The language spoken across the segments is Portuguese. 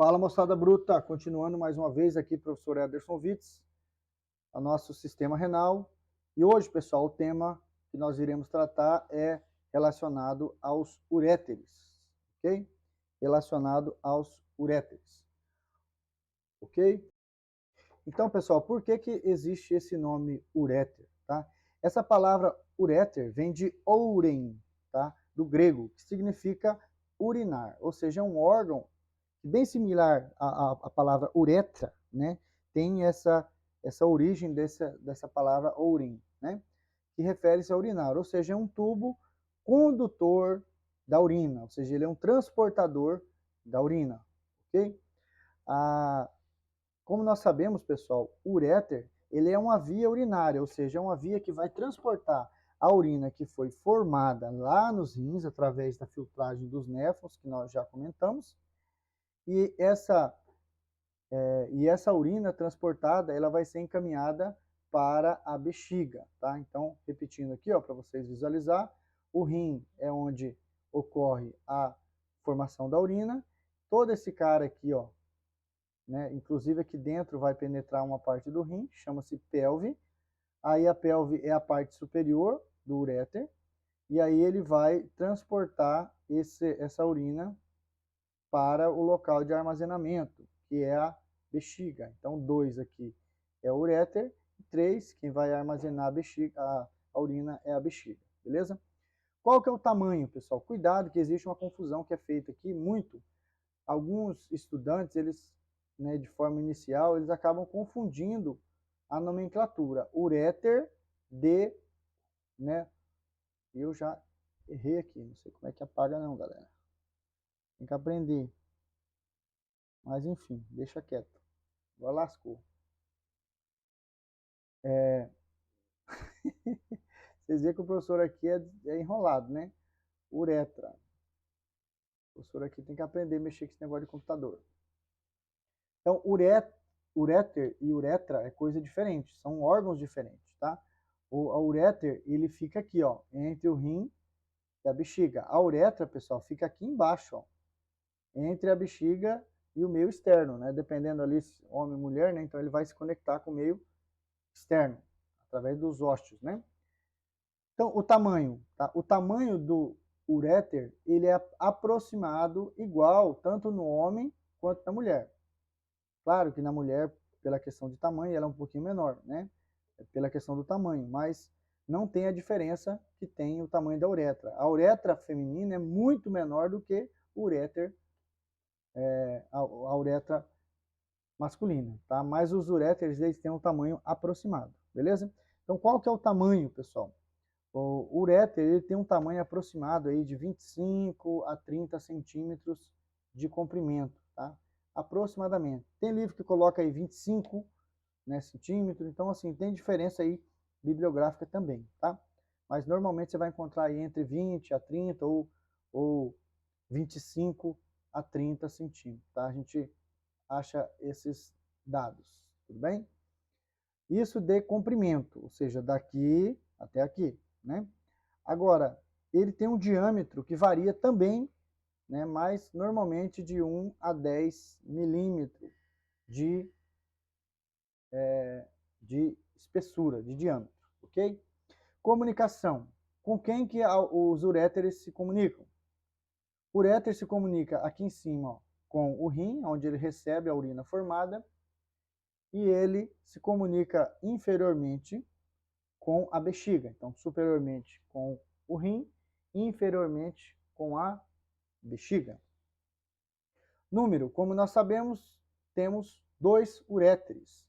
Fala, moçada bruta, continuando mais uma vez aqui, professor Ederson Witz, o nosso sistema renal. E hoje, pessoal, o tema que nós iremos tratar é relacionado aos uréteres, ok? Relacionado aos uréteres, ok? Então, pessoal, por que existe esse nome uréter, tá? Essa palavra uréter vem de ouren, tá? Do grego, que significa urinar, ou seja, é um órgão bem similar à palavra uretra, né? Tem essa origem dessa palavra ourin, né? Que refere-se a urinar, ou seja, é um tubo condutor da urina, ou seja, ele é um transportador da urina, ok? Como nós sabemos, pessoal, o uréter, ele é uma via urinária, ou seja, é uma via que vai transportar a urina que foi formada lá nos rins, através da filtragem dos néfrons, que nós já comentamos, e essa urina transportada, ela vai ser encaminhada para a bexiga, tá? Então, repetindo aqui, ó, para vocês visualizar, o rim é onde ocorre a formação da urina. Todo esse cara aqui, ó, né, inclusive aqui dentro vai penetrar uma parte do rim, chama-se pelve. Aí a pelve é a parte superior do uréter, e aí ele vai transportar essa urina para o local de armazenamento, que é a bexiga. Então, 2 aqui é o uréter, 3, quem vai armazenar a bexiga, a urina é a bexiga, beleza? Qual que é o tamanho, pessoal? Cuidado que existe uma confusão que é feita aqui muito. Alguns estudantes, eles, né, de forma inicial, eles acabam confundindo a nomenclatura. Uréter de, né? Eu já errei aqui, não sei como é que apaga não, galera. Tem que aprender. Mas enfim, deixa quieto. Agora lascou. Vocês veem que o professor aqui é enrolado, né? Uretra. O professor aqui tem que aprender a mexer com esse negócio de computador. Então, uréter e uretra é coisa diferente, são órgãos diferentes, tá? A uréter, ele fica aqui, ó, entre o rim e a bexiga. A uretra, pessoal, fica aqui embaixo, ó, entre a bexiga e o meio externo, né? Dependendo ali, homem ou mulher, né? Então ele vai se conectar com o meio externo, através dos ósseos, né? Então, o tamanho, tá? O tamanho do uréter, ele é aproximado igual, tanto no homem quanto na mulher. Claro que na mulher, pela questão de tamanho, ela é um pouquinho menor, né? Pela questão do tamanho, mas não tem a diferença que tem o tamanho da uretra. A uretra feminina é muito menor do que o uréter, a uretra masculina, tá? Mas os uréteres, eles têm um tamanho aproximado, beleza? Então, qual que é o tamanho, pessoal? O uréter, ele tem um tamanho aproximado aí de 25 a 30 centímetros de comprimento, tá? Aproximadamente. Tem livro que coloca aí 25, né, centímetros, então assim, tem diferença aí bibliográfica também, tá? Mas normalmente você vai encontrar aí entre 20 a 30 ou 25 a 30 centímetros, tá? A gente acha esses dados, tudo bem? Isso de comprimento, ou seja, daqui até aqui, né? Agora, ele tem um diâmetro que varia também, né, mas normalmente de 1 a 10 milímetros de espessura, de diâmetro, ok? Comunicação. Com quem que os uréteres se comunicam? O uréter se comunica aqui em cima, ó, com o rim, onde ele recebe a urina formada, e ele se comunica inferiormente com a bexiga. Então, superiormente com o rim, inferiormente com a bexiga. Número, como nós sabemos, temos 2 uréteres.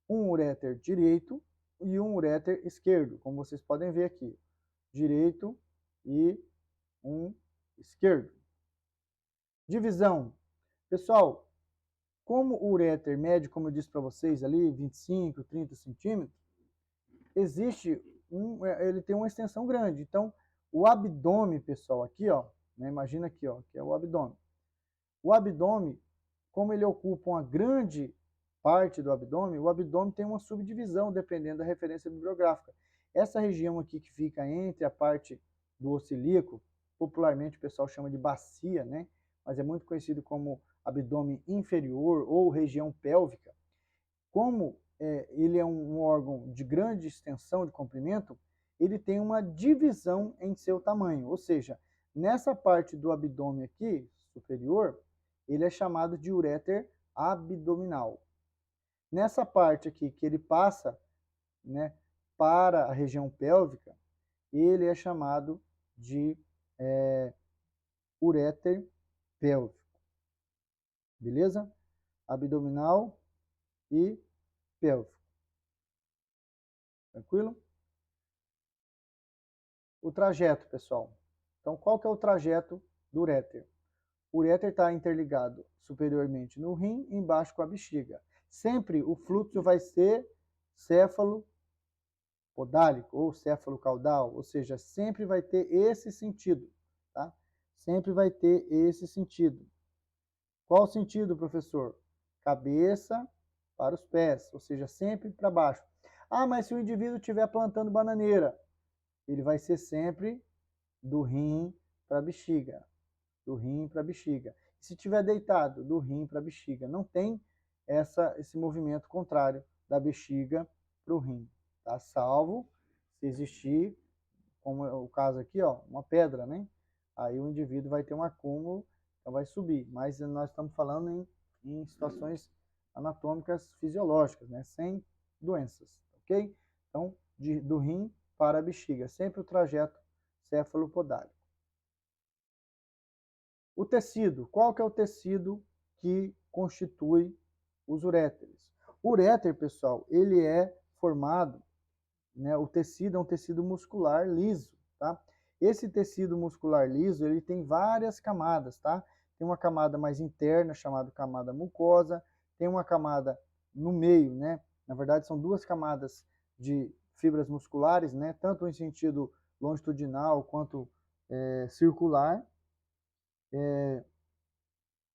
Um uréter direito e um uréter esquerdo, como vocês podem ver aqui. Direito e um esquerdo. Divisão. Pessoal, como o uréter mede, como eu disse para vocês ali, 25, 30 centímetros, ele tem uma extensão grande. Então, o abdômen, pessoal, aqui, ó, né, imagina aqui, ó, que é o abdômen. O abdômen, como ele ocupa uma grande parte do abdômen, o abdômen tem uma subdivisão, dependendo da referência bibliográfica. Essa região aqui que fica entre a parte do osso ilíaco, popularmente o pessoal chama de bacia, né? mas é muito conhecido como abdômen inferior ou região pélvica. Como ele é um órgão de grande extensão de comprimento, ele tem uma divisão em seu tamanho, ou seja, nessa parte do abdômen aqui, superior, ele é chamado de uréter abdominal. Nessa parte aqui que ele passa, né, para a região pélvica, ele é chamado de uréter pélvico. Beleza? Abdominal e pélvico. Tranquilo? O trajeto, pessoal. Então, qual que é o trajeto do uréter? O uréter está interligado superiormente no rim e embaixo com a bexiga. Sempre o fluxo vai ser céfalo-podálico ou céfalo-caudal, ou seja, sempre vai ter esse sentido, tá? Sempre vai ter esse sentido. Qual o sentido, professor? Cabeça para os pés, ou seja, sempre para baixo. Ah, mas se o indivíduo estiver plantando bananeira, ele vai ser sempre do rim para a bexiga, do rim para a bexiga. Se estiver deitado, do rim para a bexiga. Não tem esse movimento contrário da bexiga para o rim, tá? Salvo se existir, como é o caso aqui, ó, uma pedra, né? Aí o indivíduo vai ter um acúmulo, então vai subir. Mas nós estamos falando em situações anatômicas fisiológicas, né? Sem doenças, ok? Então, do rim para a bexiga, sempre o trajeto céfalo-podálico. O tecido, qual que é o tecido que constitui os uréteres? O uréter, pessoal, ele é formado, né, o tecido é um tecido muscular liso, tá? Esse tecido muscular liso, ele tem várias camadas, tá? Tem uma camada mais interna, chamada camada mucosa, tem uma camada no meio, né? Na verdade, são duas camadas de fibras musculares, né? Tanto em sentido longitudinal quanto circular.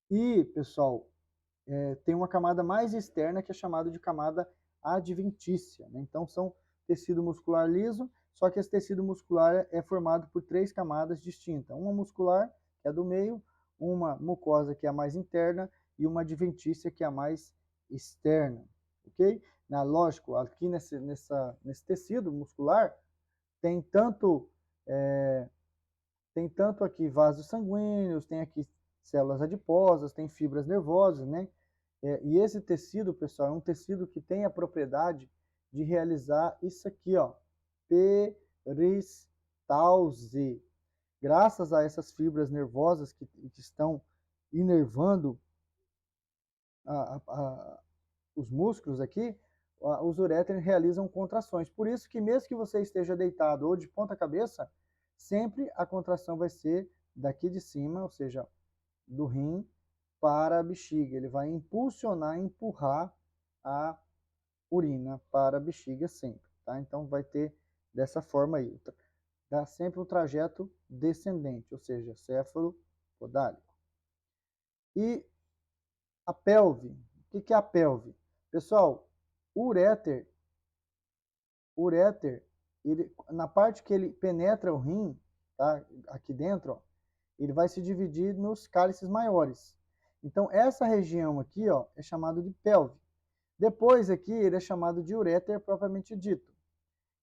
E, pessoal, tem uma camada mais externa que é chamada de camada adventícia, né? Então, são tecido muscular liso, só que esse tecido muscular é formado por três camadas distintas. Uma muscular, que é do meio, uma mucosa, que é a mais interna, e uma adventícia, que é a mais externa, ok? Lógico, aqui nesse tecido muscular, tem tanto, aqui vasos sanguíneos, tem aqui células adiposas, tem fibras nervosas, né? E esse tecido, pessoal, é um tecido que tem a propriedade de realizar isso aqui, ó, peristalse. Graças a essas fibras nervosas que estão inervando os músculos aqui, os uréteres realizam contrações. Por isso que mesmo que você esteja deitado ou de ponta cabeça, sempre a contração vai ser daqui de cima, ou seja, do rim para a bexiga. Ele vai impulsionar, empurrar a urina para a bexiga sempre, tá? Então vai ter dessa forma aí. Dá sempre um trajeto descendente, ou seja, céfalo-podálico. E a pelve. O que é a pelve? Pessoal, o uréter, ele, na parte que ele penetra o rim, tá? Aqui dentro, ó, ele vai se dividir nos cálices maiores. Então, essa região aqui, ó, é chamado de pelve. Depois aqui, ele é chamado de uréter propriamente dito.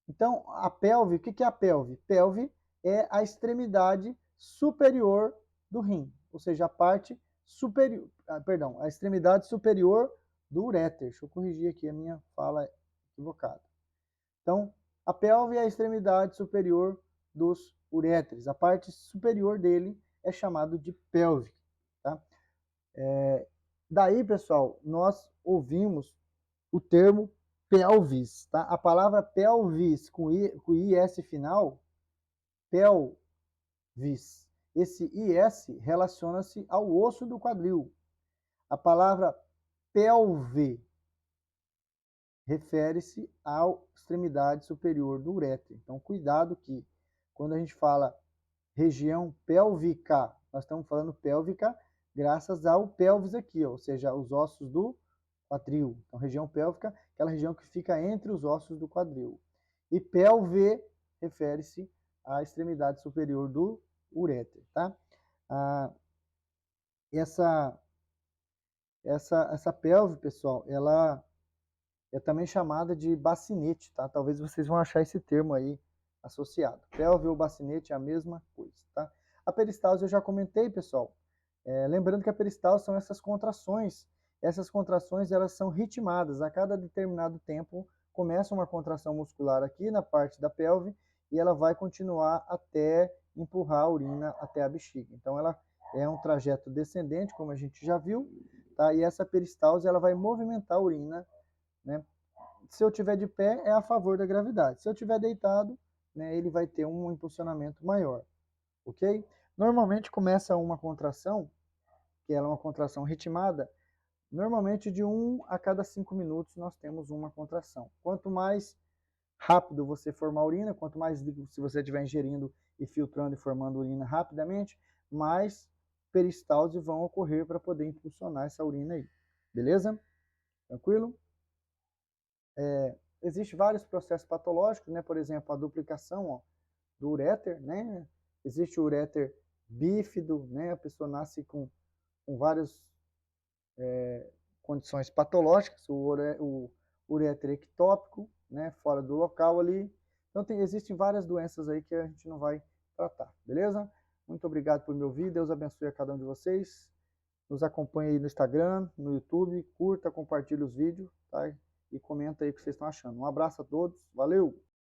Então, a pelve, o que é a pelve? Pelve é a extremidade superior do rim, ou seja, a parte superior, perdão, a extremidade superior do uréter. Deixa eu corrigir aqui a minha fala equivocada. Então, a pelve é a extremidade superior dos uréteres. A parte superior dele é chamado de pelve, tá? Daí, pessoal, nós ouvimos o termo pelvis, tá? A palavra pelvis com IS final, pelvis. Esse IS relaciona-se ao osso do quadril. A palavra pelve refere-se à extremidade superior do uréter. Então, cuidado que quando a gente fala região pélvica, nós estamos falando pélvica graças ao pelvis aqui, ou seja, os ossos do quadril. Então, região pélvica, aquela região que fica entre os ossos do quadril. E pelve refere-se à extremidade superior do uréter, tá? essa pelve, pessoal, ela é também chamada de bacinete, tá? Talvez vocês vão achar esse termo aí associado. Pelve ou bacinete é a mesma coisa, tá? A peristalse eu já comentei, pessoal. Lembrando que a peristalse são essas contrações. Essas contrações, elas são ritmadas. A cada determinado tempo, começa uma contração muscular aqui na parte da pelve e ela vai continuar até empurrar a urina até a bexiga. Então, ela é um trajeto descendente, como a gente já viu, tá? E essa peristalse, ela vai movimentar a urina, né? Se eu tiver de pé, é a favor da gravidade. Se eu tiver deitado, né, ele vai ter um impulsionamento maior, ok? Normalmente começa uma contração, que ela é uma contração ritmada, normalmente de 1 a cada 5 minutos nós temos uma contração. Quanto mais rápido você formar urina, quanto mais se você estiver ingerindo e filtrando e formando urina rapidamente, mais peristalse vão ocorrer para poder impulsionar essa urina aí. Beleza? Tranquilo? Existem vários processos patológicos, né? Por exemplo, a duplicação, ó, do uréter, né? Existe o uréter bífido, né? A pessoa nasce com várias condições patológicas, o uréter ectópico, né? Fora do local ali. Então, existem várias doenças aí que a gente não vai tratar, beleza? Muito obrigado por me ouvir, Deus abençoe a cada um de vocês. Nos acompanhe aí no Instagram, no YouTube, curta, compartilhe os vídeos, tá? E comenta aí o que vocês estão achando. Um abraço a todos, valeu!